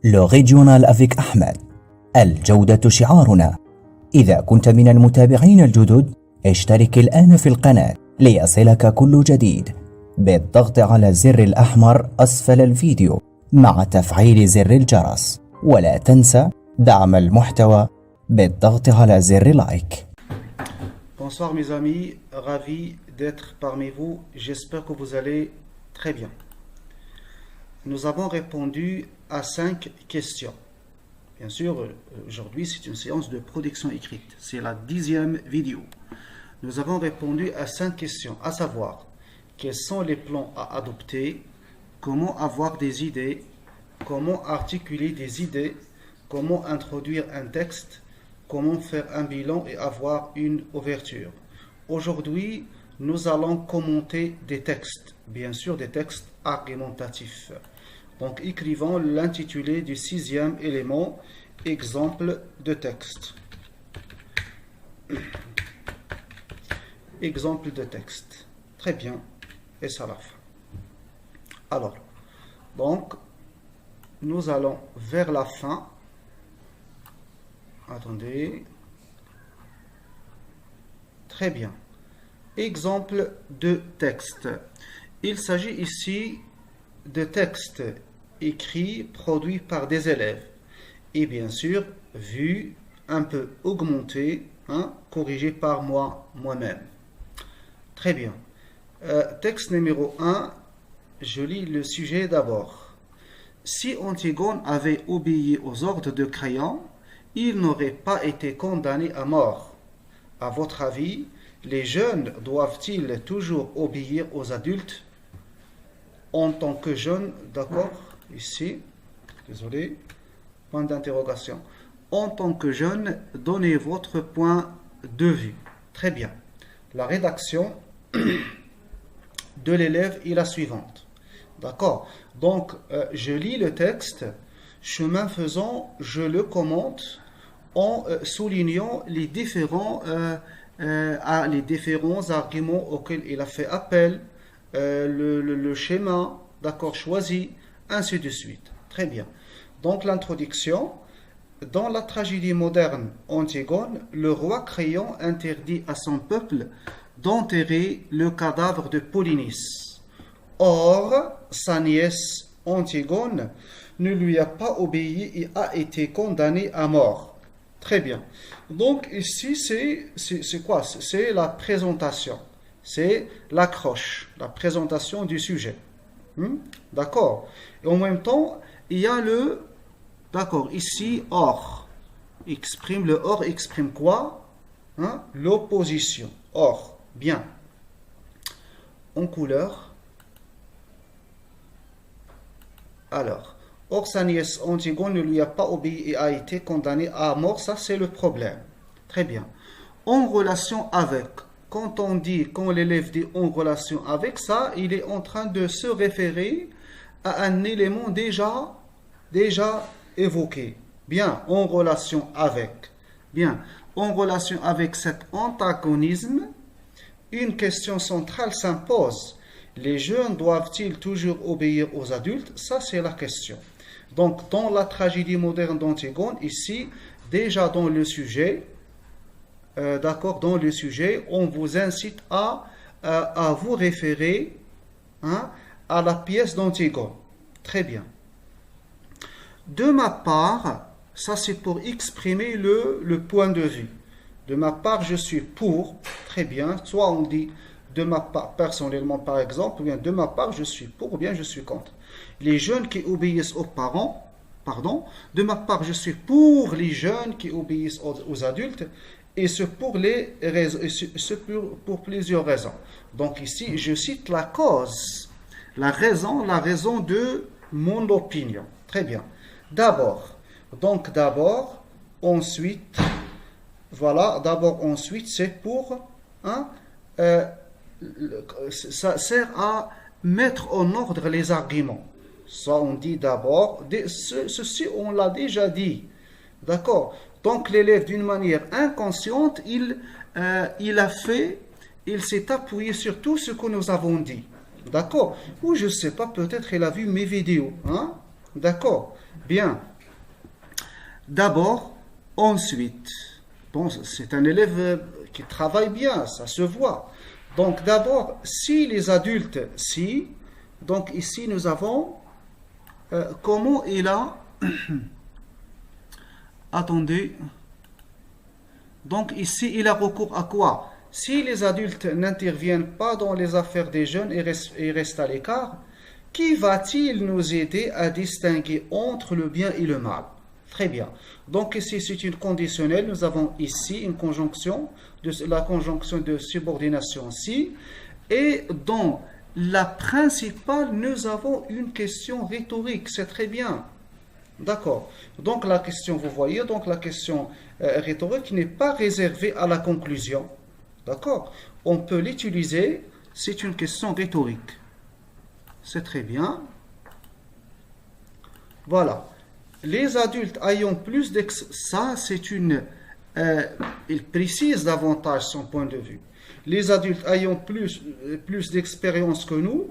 لو ريجيونال افيك أحمد. الجودة شعارنا. إذا كنت من المتابعين الجدد اشترك الآن في القناة ليصلك كل جديد بالضغط على الزر الأحمر أسفل الفيديو مع تفعيل زر الجرس، ولا تنسى دعم المحتوى بالضغط على زر لايك. Bonsoir mes amis, ravi d'être parmi vous, j'espère que vous allez très bien. Nous avons répondu à 5 questions. Bien sûr, aujourd'hui c'est une séance de production écrite, c'est la 10e vidéo. Nous avons répondu à 5 questions, à savoir, quels sont les plans à adopter, comment avoir des idées, comment articuler des idées, comment introduire un texte, comment faire un bilan et avoir une ouverture. Aujourd'hui, nous allons commenter des textes, bien sûr des textes argumentatifs. Donc, écrivons l'intitulé du 6e élément, exemple de texte. Exemple de texte. Très bien. Et ça la fin. Alors, donc, nous allons vers la fin. Attendez. Très bien. Exemple de texte. Il s'agit ici de textes écrits, produits par des élèves. Et bien sûr, vus, un peu augmentés, corrigés par moi-même. Très bien. Texte numéro 1, je lis le sujet d'abord. Si Antigone avait obéi aux ordres de Créon, il n'aurait pas été condamné à mort. À votre avis, les jeunes doivent-ils toujours obéir aux adultes en tant que jeunes? D'accord, ici, désolé, point d'interrogation. En tant que jeunes, donnez votre point de vue. Très bien. La rédaction de l'élève est la suivante. D'accord. Donc, je lis le texte. Chemin faisant, je le commente en soulignant les différents arguments auxquels il a fait appel, le schéma, d'accord, choisi, ainsi de suite. Très bien. Donc, l'introduction. Dans la tragédie moderne Antigone, le roi Créon interdit à son peuple d'enterrer le cadavre de Polynice. Or, sa nièce Antigone ne lui a pas obéi et a été condamnée à mort. Très bien. Donc ici, c'est quoi? C'est la présentation. C'est l'accroche, la présentation du sujet. D'accord. Et en même temps, il y a le... D'accord, ici, or. Le or exprime quoi? L'opposition. Or. Bien. En couleur. Alors, or sa nièce Antigone ne lui a pas obéi et a été condamnée à mort. Ça, c'est le problème. Très bien. En relation avec. Quand l'élève dit en relation avec, ça, il est en train de se référer à un élément déjà évoqué. Bien, en relation avec. Bien, en relation avec cet antagonisme, une question centrale s'impose. Les jeunes doivent-ils toujours obéir aux adultes? Ça, c'est la question. Donc, dans la tragédie moderne d'Antigone, ici, déjà dans le sujet, dans le sujet, on vous incite à vous référer à la pièce d'Antigone. Très bien. De ma part, ça c'est pour exprimer le point de vue. De ma part, je suis pour. Très bien. Soit on dit de ma part, personnellement par exemple, ou bien de ma part, je suis pour, ou bien je suis contre. Les jeunes qui obéissent aux parents, de ma part, je suis pour les jeunes qui obéissent aux adultes, et ce pour plusieurs raisons. Donc ici, je cite la cause, la raison de mon opinion. Très bien. D'abord, ensuite, c'est pour, ça sert à mettre en ordre les arguments. Ça, on dit d'abord, ceci, on l'a déjà dit. D'accord? Donc, l'élève, d'une manière inconsciente, il s'est appuyé sur tout ce que nous avons dit. D'accord? Ou je ne sais pas, peut-être il a vu mes vidéos. D'accord? Bien. D'abord, ensuite. Bon, c'est un élève qui travaille bien, ça se voit. Donc d'abord, si les adultes, si, donc ici nous avons comment il a... Attendez. Donc ici, il a recours à quoi? Si les adultes n'interviennent pas dans les affaires des jeunes et restent à l'écart, qui va-t-il nous aider à distinguer entre le bien et le mal? Très bien. Donc ici, c'est une conditionnelle. Nous avons ici une conjonction, la conjonction de subordination si. Et dans la principale, nous avons une question rhétorique. C'est très bien. D'accord. Donc la question, vous voyez, donc la question rhétorique n'est pas réservée à la conclusion. D'accord. On peut l'utiliser, c'est une question rhétorique. C'est très bien. Voilà. Les adultes ayant plus ça, c'est une... il précise davantage son point de vue. Les adultes ayant plus d'expérience que nous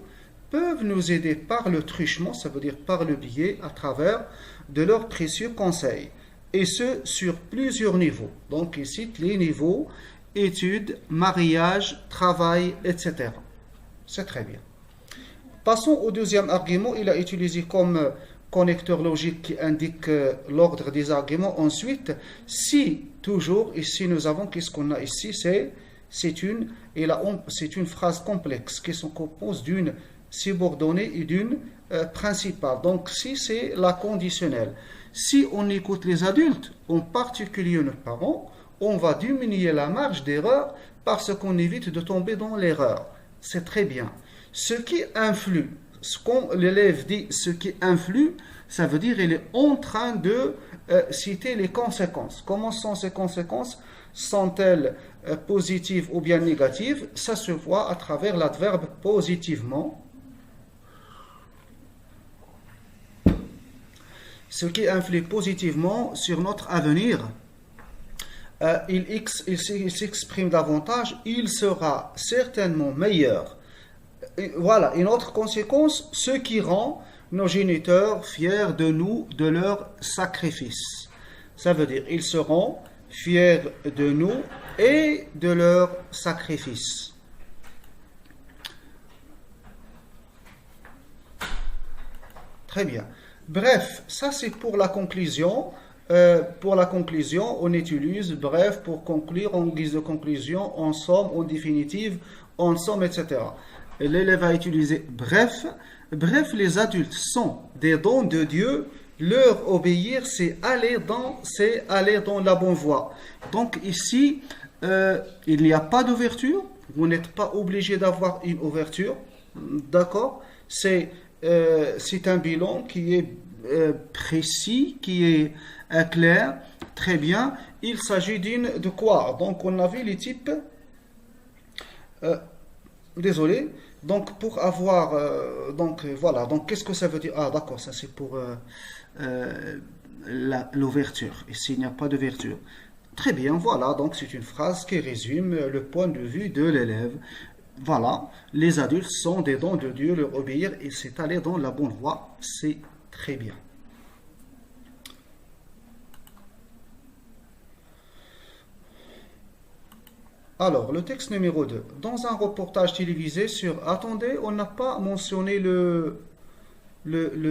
peuvent nous aider par le truchement, ça veut dire par le biais, à travers de leurs précieux conseils. Et ce, sur plusieurs niveaux. Donc, il cite les niveaux, études, mariage, travail, etc. C'est très bien. Passons au deuxième argument. Il a utilisé comme connecteur logique qui indique l'ordre des arguments. Ensuite, si, toujours, ici nous avons, qu'est-ce qu'on a ici? C'est une phrase complexe qui se compose d'une subordonnée et d'une principale. Donc, si c'est la conditionnelle. Si on écoute les adultes, en particulier nos parents, on va diminuer la marge d'erreur parce qu'on évite de tomber dans l'erreur. C'est très bien. Ce qui influe, ce qu'on l'élève dit, ce qui influe, ça veut dire qu'il est en train de citer les conséquences. Comment sont ces conséquences? Sont-elles positives ou bien négatives? Ça se voit à travers l'adverbe positivement. Ce qui influe positivement sur notre avenir. Il s'exprime davantage, il sera certainement meilleur. Et voilà, une autre conséquence, ce qui rend nos géniteurs fiers de nous, de leur sacrifice. Ça veut dire, ils seront fiers de nous et de leur sacrifice. Très bien. Bref, ça c'est pour la conclusion. On utilise bref pour conclure, en guise de conclusion, en somme, en définitive, en somme, etc. L'élève a utilisé bref. Bref, les adultes sont des dons de Dieu. Leur obéir, c'est aller dans la bonne voie. Donc ici, il n'y a pas d'ouverture. Vous n'êtes pas obligé d'avoir une ouverture. D'accord? C'est un bilan qui est précis, qui est clair. Très bien. Il s'agit de quoi? Donc on a vu les types. Désolé. Donc pour avoir voilà. Donc qu'est-ce que ça veut dire? Ah d'accord, ça c'est pour l'ouverture. Ici il n'y a pas d'ouverture. Très bien, voilà. Donc c'est une phrase qui résume le point de vue de l'élève. Voilà, les adultes sont des dons de Dieu, leur obéir et c'est aller dans la bonne voie, c'est très bien. Alors, le texte numéro 2. Dans un reportage télévisé sur... Attendez, on n'a pas mentionné le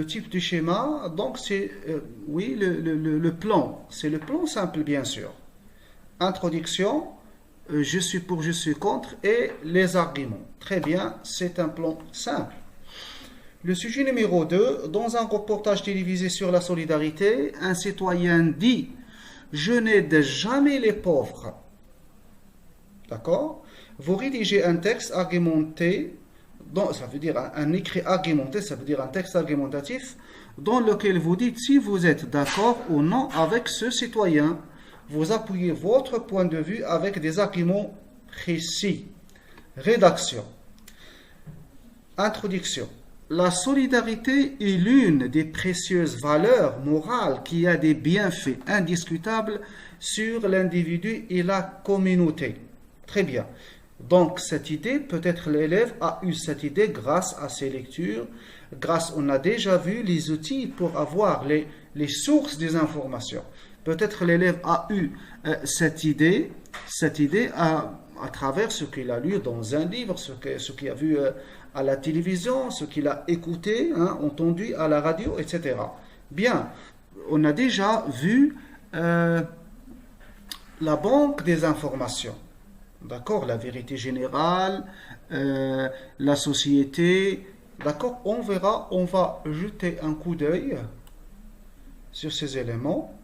type de schéma, donc c'est, oui, le plan. C'est le plan simple, bien sûr. Introduction. Je suis pour, je suis contre et les arguments. Très bien, c'est un plan simple. Le sujet numéro 2, dans un reportage télévisé sur la solidarité, un citoyen dit « Je n'aide jamais les pauvres ». D'accord? Vous rédigez un texte argumenté, ça veut dire un écrit argumenté, ça veut dire un texte argumentatif, dans lequel vous dites si vous êtes d'accord ou non avec ce citoyen. Vous appuyez votre point de vue avec des arguments précis. Rédaction. Introduction. La solidarité est l'une des précieuses valeurs morales qui a des bienfaits indiscutables sur l'individu et la communauté. Très bien. Donc cette idée, peut-être l'élève a eu cette idée grâce à ses lectures, on a déjà vu les outils pour avoir les sources des informations. Peut-être l'élève a eu cette idée à travers ce qu'il a lu dans un livre, ce qu'il a vu à la télévision, ce qu'il a écouté, hein, entendu à la radio, etc. Bien, on a déjà vu la banque des informations. D'accord, la vérité générale, la société. D'accord, on verra, on va jeter un coup d'œil sur ces éléments.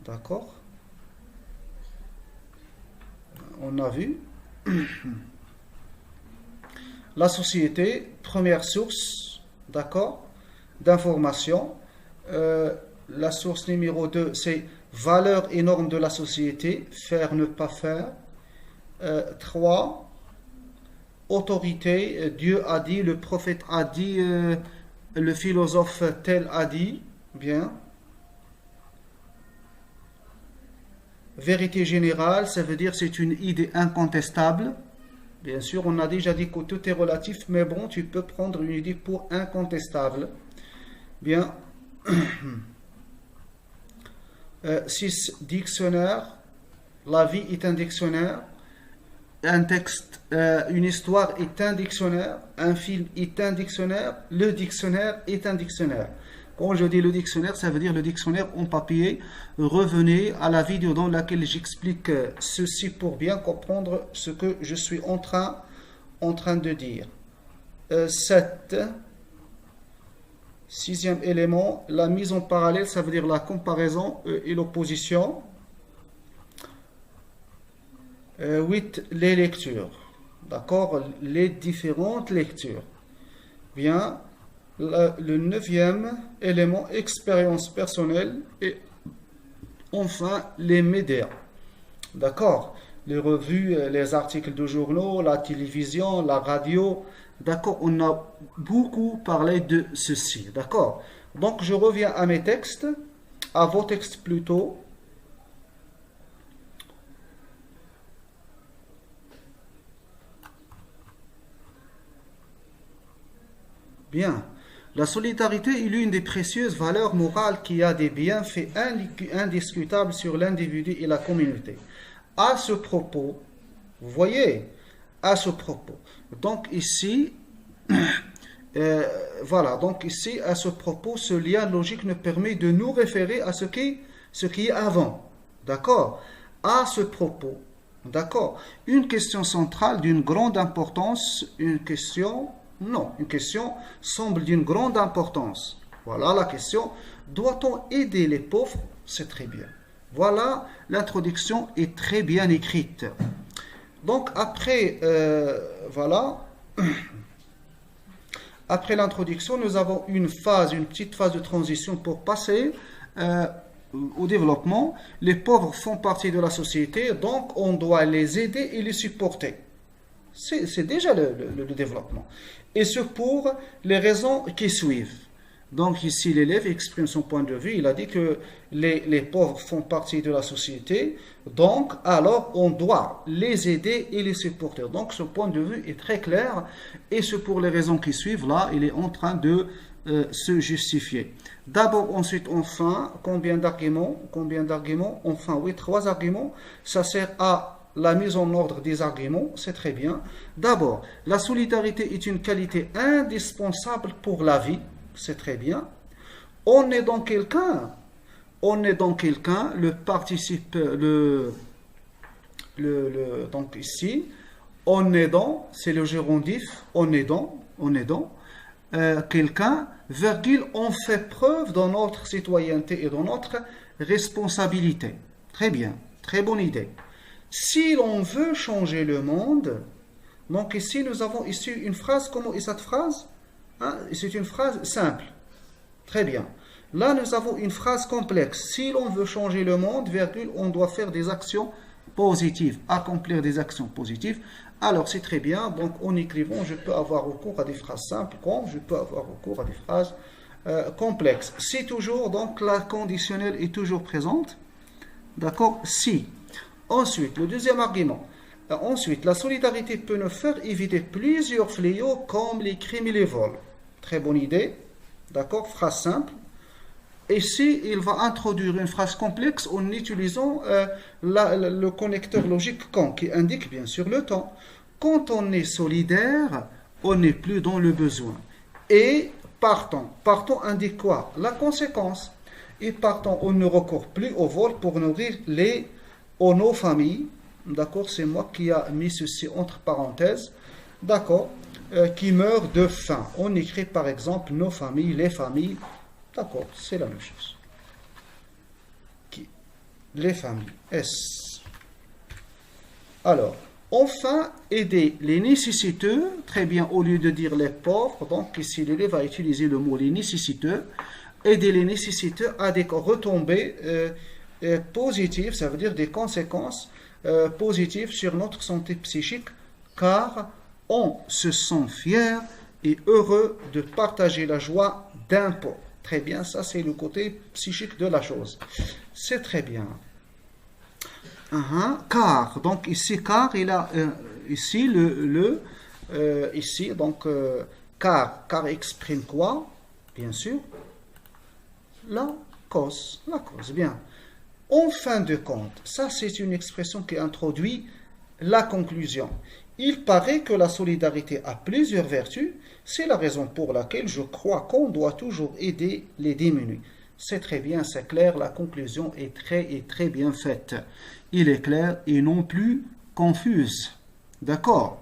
D'accord, on a vu. La société, première source, d'accord, d'information. La source numéro 2, c'est valeurs et normes de la société, faire, ne pas faire. 3, autorité, Dieu a dit, le prophète a dit, le philosophe tel a dit. Bien. Vérité générale, ça veut dire c'est une idée incontestable. Bien sûr, on a déjà dit que tout est relatif, mais bon, tu peux prendre une idée pour incontestable. Bien. 6, dictionnaire. La vie est un dictionnaire. Un texte, une histoire est un dictionnaire. Un film est un dictionnaire. Le dictionnaire est un dictionnaire. Quand je dis le dictionnaire, ça veut dire le dictionnaire en papier. Revenez à la vidéo dans laquelle j'explique ceci pour bien comprendre ce que je suis en train de dire. 7. Sixième élément, la mise en parallèle, ça veut dire la comparaison et l'opposition. 8. Les lectures. D'accord, les différentes lectures. Bien. Le 9e élément, expérience personnelle. Et enfin, les médias. D'accord, les revues, les articles de journaux, la télévision, la radio. D'accord, on a beaucoup parlé de ceci. D'accord, donc je reviens à mes textes, à vos textes plutôt. Bien. La solidarité est l'une des précieuses valeurs morales qui a des bienfaits indiscutables sur l'individu et la communauté. À ce propos, vous voyez, à ce propos, donc ici, voilà, donc ici, à ce propos, ce lien logique nous permet de nous référer à ce qui est avant. D'accord? À ce propos, d'accord? Une question centrale d'une grande importance, une question semble d'une grande importance. Voilà la question. Doit-on aider les pauvres? C'est très bien. Voilà, l'introduction est très bien écrite. Donc après, voilà. Après l'introduction, nous avons une petite phase de transition pour passer au développement. Les pauvres font partie de la société, donc on doit les aider et les supporter. C'est déjà le développement. Et ce pour les raisons qui suivent. Donc ici, l'élève exprime son point de vue. Il a dit que les pauvres font partie de la société. Donc, alors, on doit les aider et les supporter. Donc, ce point de vue est très clair. Et ce pour les raisons qui suivent. Là, il est en train de se justifier. D'abord, ensuite, enfin, combien d'arguments? Enfin, oui, 3 arguments. Ça sert à la mise en ordre des arguments, c'est très bien. D'abord, la solidarité est une qualité indispensable pour la vie, c'est très bien. On est dans quelqu'un, le participe, donc ici, on est dans, c'est le gérondif, on est dans, quelqu'un, virgule, on fait preuve dans notre citoyenneté et dans notre responsabilité. Très bien, très bonne idée. Si l'on veut changer le monde, donc ici nous avons ici une phrase, comment est cette phrase? C'est une phrase simple. Très bien. Là nous avons une phrase complexe. Si l'on veut changer le monde, virgule, on doit faire des actions positives, accomplir des actions positives. Alors c'est très bien, donc en écrivant, je peux avoir recours à des phrases simples, comme je peux avoir recours à des phrases complexes. Si toujours, donc la conditionnelle est toujours présente. D'accord? Si. Ensuite, le deuxième argument. Ensuite, la solidarité peut nous faire éviter plusieurs fléaux comme les crimes et les vols. Très bonne idée. D'accord? Phrase simple. Ici, il va introduire une phrase complexe en utilisant le connecteur logique quand, qui indique bien sûr le temps. Quand on est solidaire, on n'est plus dans le besoin. Et partant. Partant indique quoi? La conséquence. Et partant, on ne recourt plus au vol pour nourrir nos familles. D'accord? C'est moi qui a mis ceci entre parenthèses. D'accord? Qui meurent de faim. On écrit par exemple nos familles, les familles. D'accord, c'est la même chose. Les familles. S. Alors, enfin, aider les nécessiteux. Très bien, au lieu de dire les pauvres, donc ici l'élève va utiliser le mot les nécessiteux. Aider les nécessiteux à des retombées positives, ça veut dire des conséquences positives sur notre santé psychique, car on se sent fier et heureux de partager la joie d'un pauvre. Très bien, ça c'est le côté psychique de la chose. C'est très bien. Car, donc ici, car, il a ici ici, donc, car exprime quoi? Bien sûr, la cause, bien. En fin de compte, ça c'est une expression qui introduit la conclusion. Il paraît que la solidarité a plusieurs vertus, c'est la raison pour laquelle je crois qu'on doit toujours aider les démunis. C'est très bien, c'est clair, la conclusion est très bien faite. Il est clair et non plus confuse. D'accord?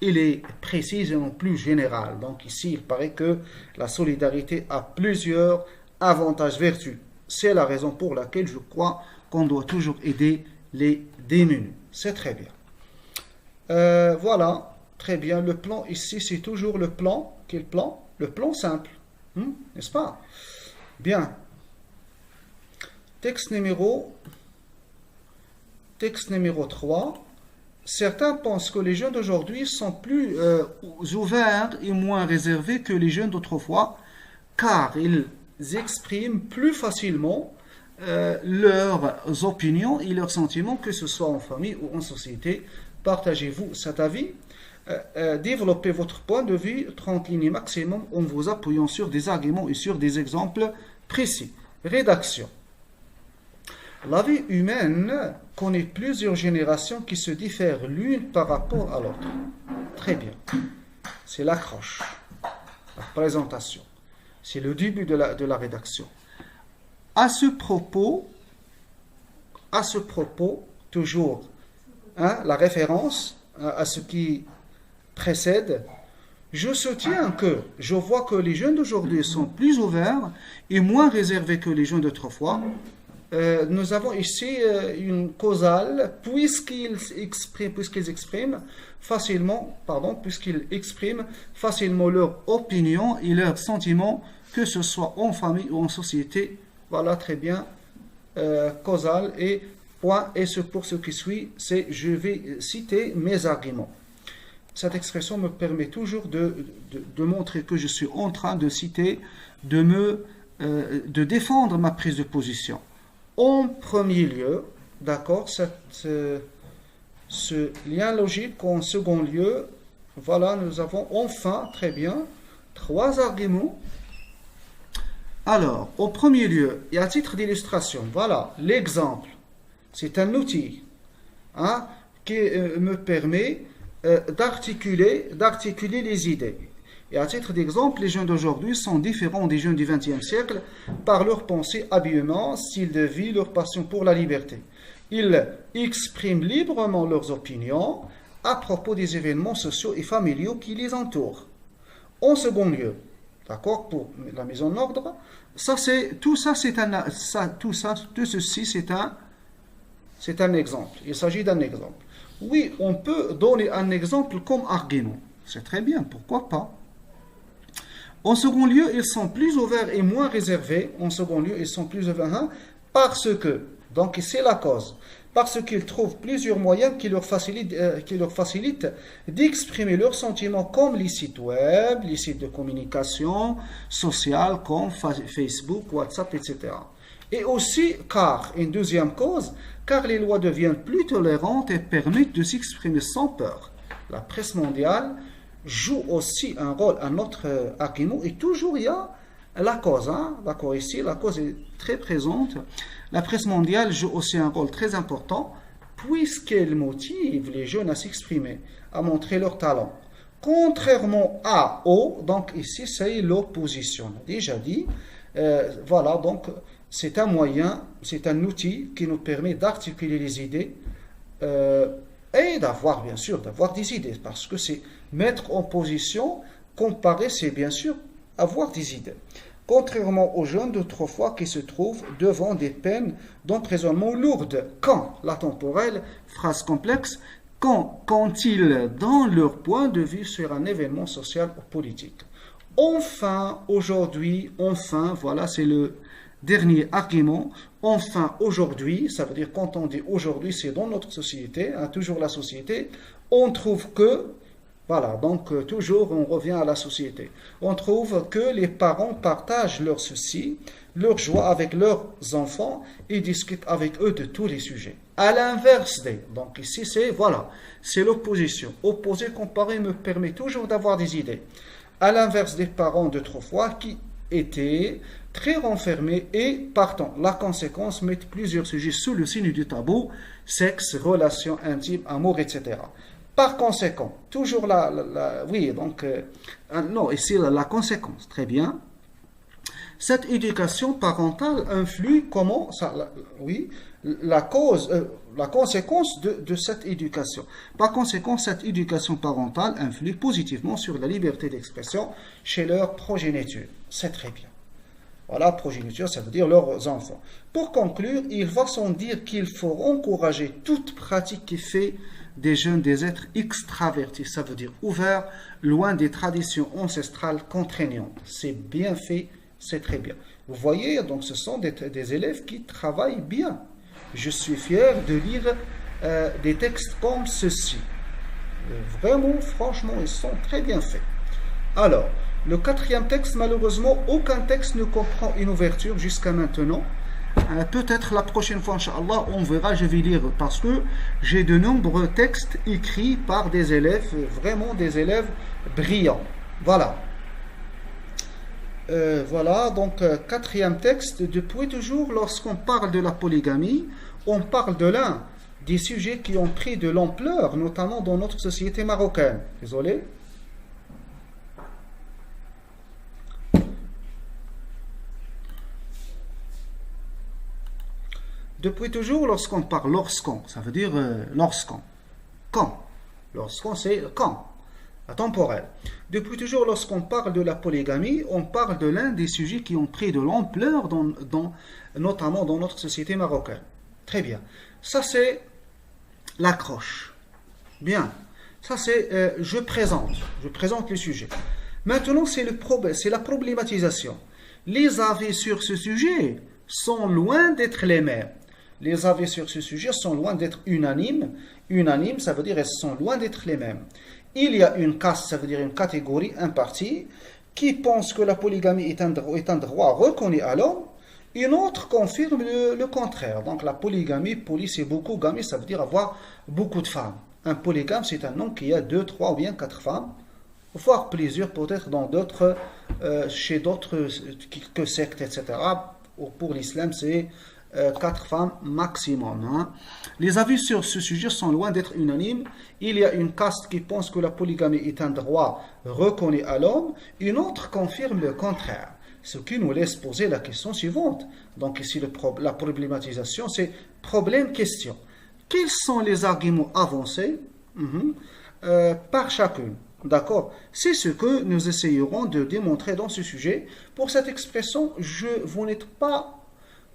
Il est précis et non plus général. Donc ici, il paraît que la solidarité a plusieurs avantages, vertus. C'est la raison pour laquelle je crois qu'on doit toujours aider les démunis. C'est très bien. Voilà, très bien. Le plan ici, c'est toujours le plan. Quel plan? Le plan simple. N'est-ce pas? Bien. Texte numéro 3. Certains pensent que les jeunes d'aujourd'hui sont plus ouverts et moins réservés que les jeunes d'autrefois, car ils expriment plus facilement leurs opinions et leurs sentiments, que ce soit en famille ou en société. Partagez-vous cet avis. Développez votre point de vue 30 lignes maximum en vous appuyant sur des arguments et sur des exemples précis. Rédaction. La vie humaine connaît plusieurs générations qui se diffèrent l'une par rapport à l'autre. Très bien. C'est l'accroche, la présentation. C'est le début de la rédaction. À ce propos, toujours, la référence à ce qui précède, je soutiens que je vois que les jeunes d'aujourd'hui sont plus ouverts et moins réservés que les jeunes d'autrefois. Nous avons ici une causale puisqu'ils expriment facilement leur opinion et leurs sentiments, que ce soit en famille ou en société. Voilà, très bien. Causale et point. Et pour ce qui suit, c'est je vais citer mes arguments. Cette expression me permet toujours de montrer que je suis en train de citer, de défendre ma prise de position. En premier lieu, d'accord, ce lien logique. En second lieu, voilà, nous avons enfin, très bien, 3 arguments. Alors, au premier lieu, et à titre d'illustration, voilà, l'exemple. C'est un outil qui me permet d'articuler les idées. Et à titre d'exemple, les jeunes d'aujourd'hui sont différents des jeunes du XXe siècle par leur pensée, habillement, style de vie, leur passion pour la liberté. Ils expriment librement leurs opinions à propos des événements sociaux et familiaux qui les entourent. En second lieu, d'accord, pour la mise en ordre, tout ceci c'est un exemple. Il s'agit d'un exemple. Oui, on peut donner un exemple comme argument. C'est très bien, pourquoi pas? En second lieu, ils sont plus ouverts et moins réservés. Parce que, donc c'est la cause, parce qu'ils trouvent plusieurs moyens qui leur facilitent d'exprimer leurs sentiments, comme les sites web, les sites de communication sociale comme Facebook, WhatsApp, etc. Et aussi, une deuxième cause, car les lois deviennent plus tolérantes et permettent de s'exprimer sans peur. La presse mondiale joue aussi un rôle, un autre argument, et toujours il y a La cause, hein, d'accord, ici, la cause est très présente. La presse mondiale joue aussi un rôle très important puisqu'elle motive les jeunes à s'exprimer, à montrer leur talent. Contrairement au, donc ici c'est l'opposition. Déjà dit, voilà, donc c'est un moyen, c'est un outil qui nous permet d'articuler les idées et d'avoir, bien sûr, d'avoir des idées, parce que c'est mettre en position, comparer, c'est bien sûr avoir des idées. Contrairement aux jeunes d'autrefois qui se trouvent devant des peines d'emprisonnement lourdes, quand, la temporelle, phrase complexe, quand ils donnent leur point de vue sur un événement social ou politique. Enfin, aujourd'hui, enfin, voilà, c'est le dernier argument. Enfin, aujourd'hui, ça veut dire quand on dit aujourd'hui, c'est dans notre société, hein, toujours la société, on trouve que, voilà, donc toujours on revient à la société. On trouve que les parents partagent leurs soucis, leur joie avec leurs enfants et discutent avec eux de tous les sujets. À l'inverse donc ici c'est, voilà, c'est l'opposition. Opposer, comparer me permet toujours d'avoir des idées. À l'inverse des parents d'autrefois qui étaient très renfermés et partant. La conséquence, mettent plusieurs sujets sous le signe du tabou, sexe, relations intimes, amour, etc. Par conséquent, toujours oui, donc, non, ici la conséquence, très bien. Cette éducation parentale influe comment ça, oui, la conséquence de cette éducation. Par conséquent, cette éducation parentale influe positivement sur la liberté d'expression chez leur progéniture. C'est très bien. Voilà, progéniture, ça veut dire leurs enfants. Pour conclure, il va sans dire qu'il faut encourager toute pratique qui fait des jeunes des êtres extravertis, ça veut dire ouverts, loin des traditions ancestrales contraignantes. C'est bien fait, c'est très bien. Vous voyez, donc ce sont des élèves qui travaillent bien. Je suis fier de lire des textes comme ceci. Vraiment, franchement, ils sont très bien faits. Alors, le quatrième texte, malheureusement, aucun texte ne comprend une ouverture jusqu'à maintenant. Peut-être la prochaine fois, Inch'Allah, on verra, je vais lire, parce que j'ai de nombreux textes écrits par des élèves, vraiment des élèves brillants. Voilà. Voilà, donc quatrième texte. Depuis toujours, lorsqu'on parle de la polygamie, on parle de l'un des sujets qui ont pris de l'ampleur, notamment dans notre société marocaine. Désolé. Depuis toujours, lorsqu'on parle, ça veut dire lorsqu'on. Quand. Lorsqu'on, c'est quand. Temporel. Depuis toujours, lorsqu'on parle de la polygamie, on parle de l'un des sujets qui ont pris de l'ampleur, notamment dans notre société marocaine. Très bien. Ça, c'est l'accroche. Bien. Ça, c'est je présente le sujet. Maintenant, c'est la problématisation. Les avis sur ce sujet sont loin d'être les mêmes. Les avis sur ce sujet sont loin d'être unanimes. Unanimes, ça veut dire elles sont loin d'être les mêmes. Il y a une caste, ça veut dire une catégorie, un parti, qui pense que la polygamie est un droit reconnu à l'homme. Une autre confirme le contraire. Donc la polygamie, poly c'est beaucoup, gamie ça veut dire avoir beaucoup de femmes. Un polygame, c'est un homme qui a 2, 3 ou bien 4 femmes, voire plusieurs peut-être dans d'autres, chez d'autres sectes, etc. Pour l'islam, c'est 4 femmes maximum. Hein. Les avis sur ce sujet sont loin d'être unanimes. Il y a une caste qui pense que la polygamie est un droit reconnu à l'homme. Une autre confirme le contraire. Ce qui nous laisse poser la question suivante. Donc ici, la problématisation, c'est problème-question. Quels sont les arguments avancés par chacune? D'accord? C'est ce que nous essayerons de démontrer dans ce sujet. Pour cette expression, vous n'êtes pas...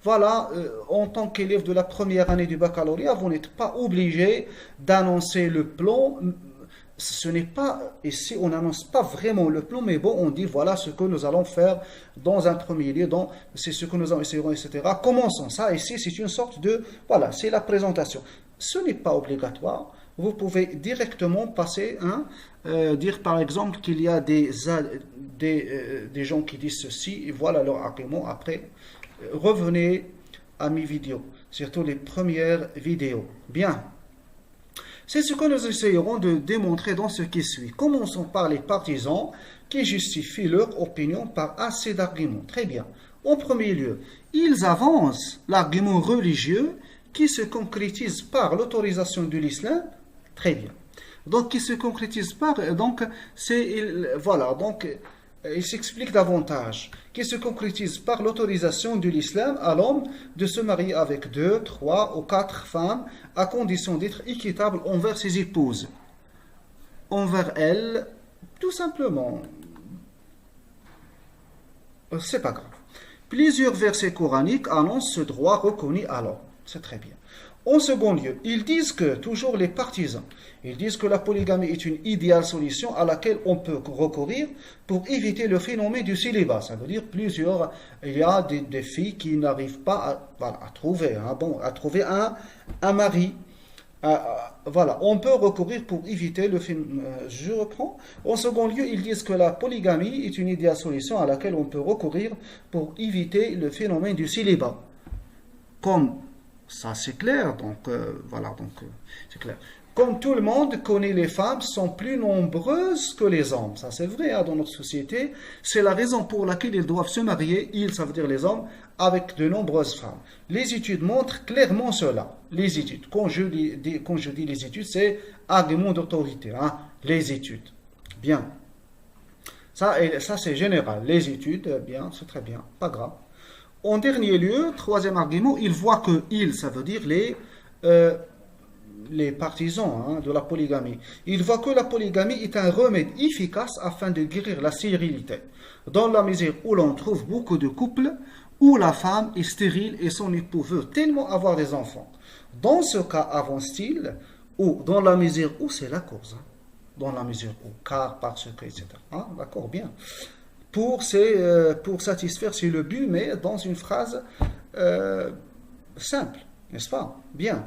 Voilà, en tant qu'élève de la première année du baccalauréat, vous n'êtes pas obligé d'annoncer le plan. Ce n'est pas, ici on n'annonce pas vraiment le plan, mais bon, on dit voilà ce que nous allons faire dans un premier lieu, c'est ce que nous essayerons, etc. Commençons ça, ici c'est une sorte de, voilà, c'est la présentation. Ce n'est pas obligatoire, vous pouvez directement passer, dire par exemple qu'il y a des gens qui disent ceci, et voilà leur argument après. Revenez à mes vidéos, surtout les premières vidéos. Bien. C'est ce que nous essayerons de démontrer dans ce qui suit. Commençons par les partisans qui justifient leur opinion par assez d'arguments. Très bien. En premier lieu, ils avancent l'argument religieux qui se concrétise par l'autorisation de l'islam. Très bien. Donc, qui se concrétise par... Donc, voilà. Donc, il s'explique davantage. Qui se concrétise par l'autorisation de l'islam à l'homme de se marier avec 2, 3 ou 4 femmes à condition d'être équitable envers ses épouses. Envers elles, tout simplement. C'est pas grave. Plusieurs versets coraniques annoncent ce droit reconnu à l'homme. C'est très bien. En second lieu, ils disent que, toujours les partisans, ils disent que la polygamie est une idéale solution à laquelle on peut recourir pour éviter le phénomène du célibat. Ça veut dire il y a des filles qui n'arrivent pas à trouver un mari. Voilà, on peut recourir pour éviter le phénomène. Je reprends. En second lieu, ils disent que la polygamie est une idéale solution à laquelle on peut recourir pour éviter le phénomène du célibat. Comme ça, c'est clair. C'est clair. Comme tout le monde connaît, les femmes sont plus nombreuses que les hommes. Ça, c'est vrai dans notre société. C'est la raison pour laquelle ils doivent se marier, ça veut dire les hommes, avec de nombreuses femmes. Les études montrent clairement cela. Les études. Quand je dis les études, c'est argument d'autorité. Les études. Bien. Ça c'est général. Les études, bien, c'est très bien. Pas grave. En dernier lieu, troisième argument, ils voient que ça veut dire les partisans de la polygamie. Ils voient que la polygamie est un remède efficace afin de guérir la stérilité. Dans la mesure où l'on trouve beaucoup de couples où la femme est stérile et son époux veut tellement avoir des enfants. Dans ce cas, avance-t-il, ou dans la mesure où c'est la cause, dans la mesure où, car, parce que, etc. D'accord, bien. Pour satisfaire, c'est le but, mais dans une phrase simple, n'est-ce pas? Bien.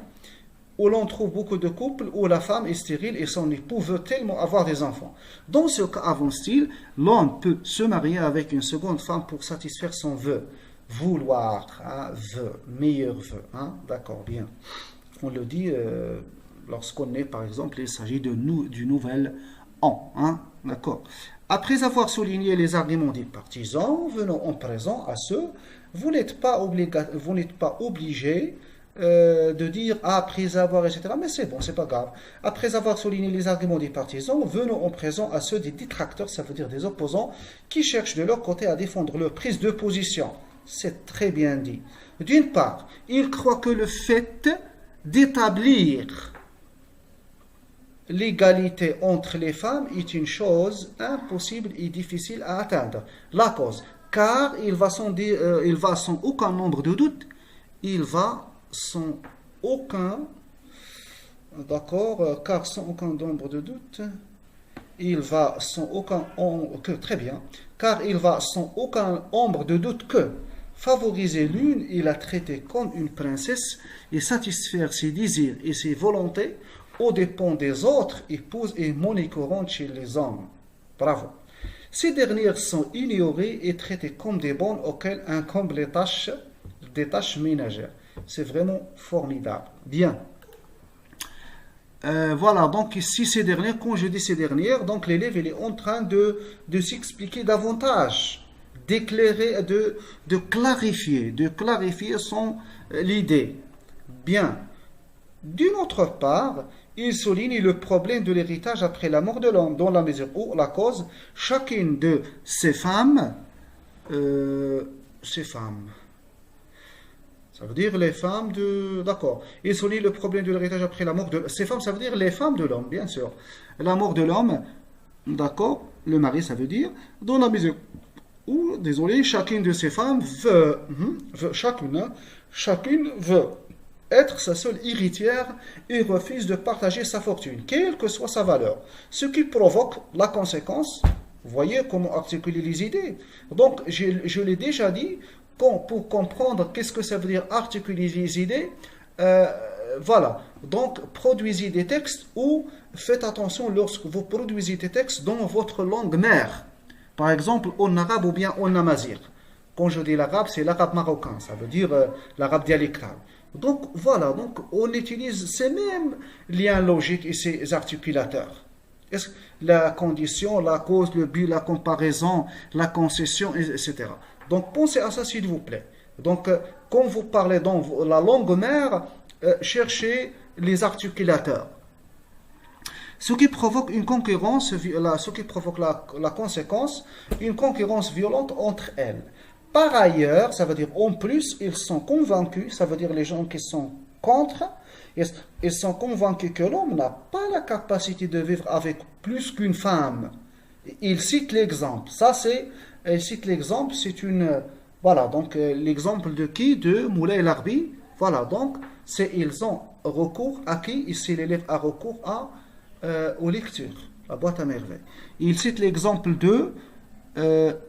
Où l'on trouve beaucoup de couples où la femme est stérile et son époux veut tellement avoir des enfants. Dans ce cas, avance-t-il, l'homme peut se marier avec une seconde femme pour satisfaire son vœu. Vouloir, vœu, meilleur vœu. D'accord, bien. On le dit lorsqu'on est, par exemple, il s'agit du nouvel an. D'accord. Après avoir souligné les arguments des partisans, venons en présent à ceux, vous n'êtes pas obligé de dire après avoir, etc. Mais c'est bon, c'est pas grave. Après avoir souligné les arguments des partisans, venons en présent à ceux des détracteurs, ça veut dire des opposants, qui cherchent de leur côté à défendre leur prise de position. C'est très bien dit. D'une part, ils croient que le fait d'établir l'égalité entre les femmes est une chose impossible et difficile à atteindre. La cause, car il va sans aucun nombre de doutes, car sans aucun nombre de doutes, car il va sans aucun ombre de doute que favoriser l'une et la traiter comme une princesse et satisfaire ses désirs et ses volontés aux dépens des autres épouses et monnaie courante chez les hommes. Bravo. Ces dernières sont ignorées et traitées comme des bonnes auxquelles incombent des tâches ménagères. C'est vraiment formidable. Bien. Voilà, donc ici ces dernières, quand je dis ces dernières, donc l'élève il est en train de s'expliquer davantage, d'éclairer, de clarifier l'idée. Bien. D'une autre part, il souligne le problème de l'héritage après la mort de l'homme, dans la mesure où la cause, chacune de ces femmes, ça veut dire les femmes d'accord. Il souligne le problème de l'héritage après la mort de ces femmes, ça veut dire les femmes de l'homme, bien sûr. La mort de l'homme, d'accord, le mari, ça veut dire, dans la mesure où, chacune de ces femmes chacune veut être sa seule héritière et refuse de partager sa fortune, quelle que soit sa valeur. Ce qui provoque la conséquence, vous voyez comment articuler les idées. Donc, je l'ai déjà dit, pour comprendre qu'est-ce que ça veut dire articuler les idées, voilà. Donc, produisez des textes ou faites attention lorsque vous produisez des textes dans votre langue mère. Par exemple, en arabe ou bien en amazigh. Quand je dis l'arabe, c'est l'arabe marocain, ça veut dire l'arabe dialectal. Donc voilà, donc on utilise ces mêmes liens logiques et ces articulateurs. Est-ce la condition, la cause, le but, la comparaison, la concession, etc. Donc pensez à ça s'il vous plaît. Donc quand vous parlez dans la langue mère, cherchez les articulateurs. Ce qui provoque une concurrence, ce qui provoque la conséquence, une concurrence violente entre elles. Par ailleurs, ça veut dire en plus, ils sont convaincus, ça veut dire les gens qui sont contre, ils sont convaincus que l'homme n'a pas la capacité de vivre avec plus qu'une femme. Il cite l'exemple. Il cite l'exemple, c'est une, voilà, donc l'exemple de qui? De Moulay Larbi. Voilà, donc ils ont recours à qui? Ici, l'élève a recours aux lectures, la boîte à merveilles. Il cite l'exemple de,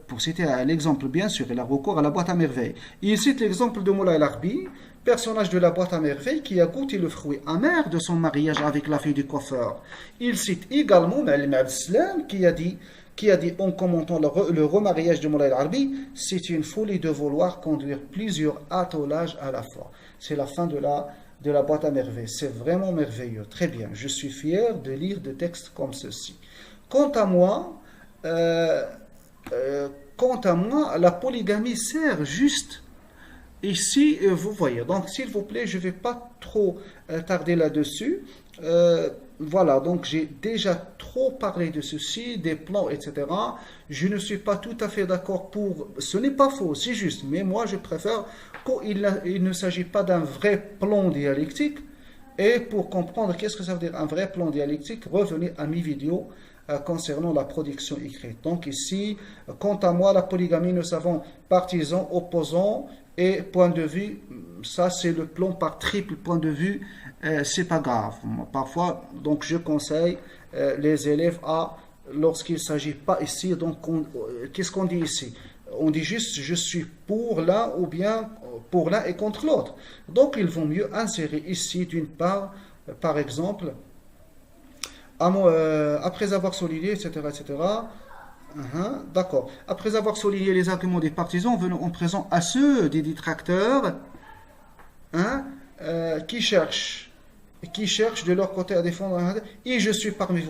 pour citer l'exemple bien sûr, il a recours à la boîte à merveilles. Il cite l'exemple de Moulay Larbi, personnage de la boîte à merveilles qui a goûté le fruit amer de son mariage avec la fille du coiffeur. Il cite également Ma'alim al-Islam qui a dit en commentant le remariage de Moulay Larbi, c'est une folie de vouloir conduire plusieurs attellages à la fois. C'est la fin de la boîte à merveilles. C'est vraiment merveilleux. Très bien. Je suis fier de lire des textes comme ceci. Quant à moi, la polygamie sert juste ici, vous voyez. Donc, s'il vous plaît, je ne vais pas trop tarder là-dessus. Voilà, donc j'ai déjà trop parlé de ceci, des plans, etc. Je ne suis pas tout à fait d'accord pour... Ce n'est pas faux, c'est juste. Mais moi, je préfère qu'il ne s'agit pas d'un vrai plan dialectique. Et pour comprendre qu'est-ce que ça veut dire un vrai plan dialectique, revenez à mes vidéos concernant la production écrite. Donc ici, quant à moi, la polygamie, nous savons partisans, opposants et point de vue. Ça, c'est le plan par triple point de vue. C'est pas grave. Parfois, donc je conseille les élèves lorsqu'il ne s'agit pas ici, donc qu'est-ce qu'on dit ici? On dit juste je suis pour l'un ou bien pour l'un et contre l'autre. Donc il vaut mieux insérer ici d'une part, par exemple, après avoir souligné, etc., etc. D'accord. Après avoir souligné les arguments des partisans, venons en présent à ceux des détracteurs qui cherchent de leur côté à défendre et je suis parmi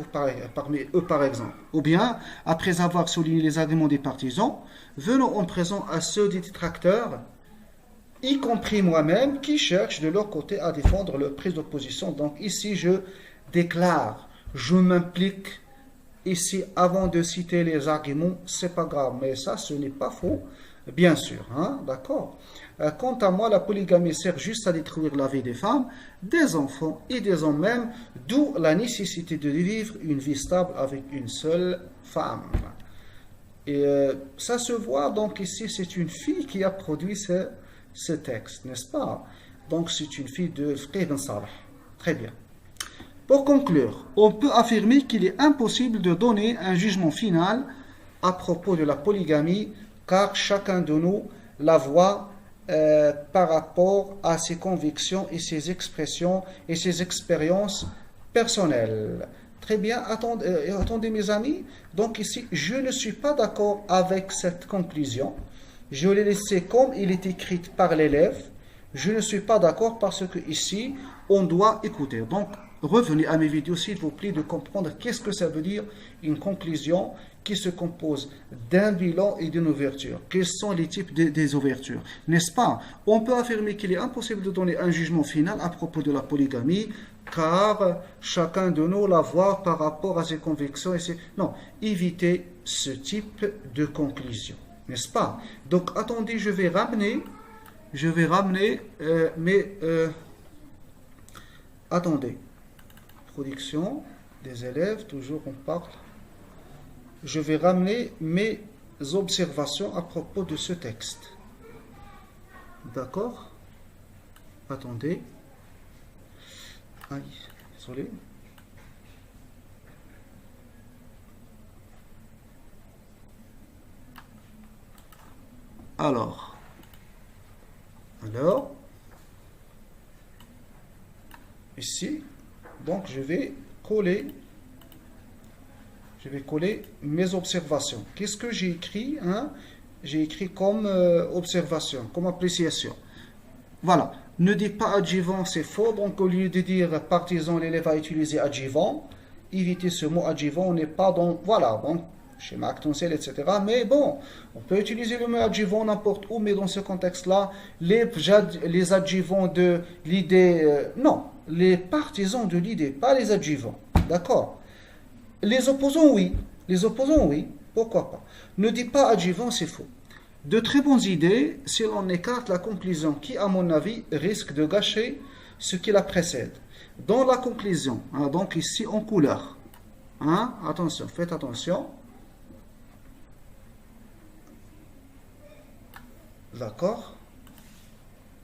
eux par exemple. Ou bien, après avoir souligné les arguments des partisans, venons en présent à ceux des détracteurs, y compris moi-même, qui cherchent de leur côté à défendre leur prise d'opposition. Donc ici, je déclare, je m'implique ici avant de citer les arguments, c'est pas grave, mais ça, ce n'est pas faux, bien sûr, d'accord. Quant à moi, la polygamie sert juste à détruire la vie des femmes, des enfants et des hommes même, d'où la nécessité de vivre une vie stable avec une seule femme. Et ça se voit, donc ici, c'est une fille qui a produit ce texte, n'est-ce pas? Donc c'est une fille de Fiqh bin Salah. Très bien. Pour conclure, on peut affirmer qu'il est impossible de donner un jugement final à propos de la polygamie, car chacun de nous la voit par rapport à ses convictions et ses expressions et ses expériences personnelles. Très bien, attendez mes amis. Donc ici, je ne suis pas d'accord avec cette conclusion. Je l'ai laissé comme il est écrit par l'élève. Je ne suis pas d'accord parce que ici, on doit écouter. Donc, revenez à mes vidéos, s'il vous plaît, de comprendre qu'est-ce que ça veut dire une conclusion qui se compose d'un bilan et d'une ouverture. Quels sont les types des ouvertures? N'est-ce pas? On peut affirmer qu'il est impossible de donner un jugement final à propos de la polygamie, car chacun de nous la voit par rapport à ses convictions. Non, évitez ce type de conclusion. N'est-ce pas? Donc, attendez, je vais ramener attendez. Production des élèves, toujours on parle. Je vais ramener mes observations à propos de ce texte. D'accord? Attendez. Aïe, désolé. Alors, ici, donc je vais coller mes observations. Qu'est-ce que j'ai écrit? J'ai écrit comme observation, comme appréciation. Voilà. Ne dis pas adjuvant, c'est faux. Donc au lieu de dire partisan, l'élève a utilisé adjuvant. éviter ce mot adjuvant. On n'est pas dans, voilà, donc, schéma actentiel, etc. Mais bon, on peut utiliser le mot adjuvant n'importe où, mais dans ce contexte-là, les adjuvants de l'idée, non, les partisans de l'idée, pas les adjuvants. D'accord? Les opposants, oui. Les opposants, oui. Pourquoi pas? Ne dis pas adjuvant, c'est faux. De très bonnes idées si l'on écarte la conclusion qui, à mon avis, risque de gâcher ce qui la précède. Dans la conclusion, hein, donc ici en couleur, hein, attention, faites attention. D'accord?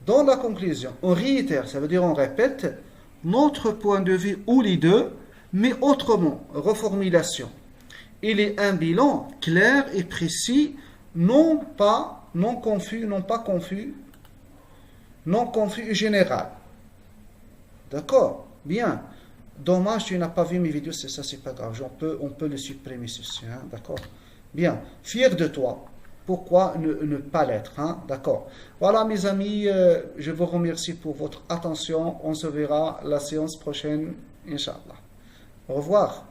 Dans la conclusion, on réitère, ça veut dire on répète notre point de vue ou les deux, mais autrement, reformulation. Il est un bilan clair et précis, non confus et général. D'accord? Bien. Dommage, tu n'as pas vu mes vidéos, c'est ça, c'est pas grave. On peut le supprimer ceci, hein? D'accord? Bien. Fier de toi. Pourquoi ne pas l'être, hein? D'accord. Voilà, mes amis, je vous remercie pour votre attention. On se verra la séance prochaine, Inch'Allah. Au revoir.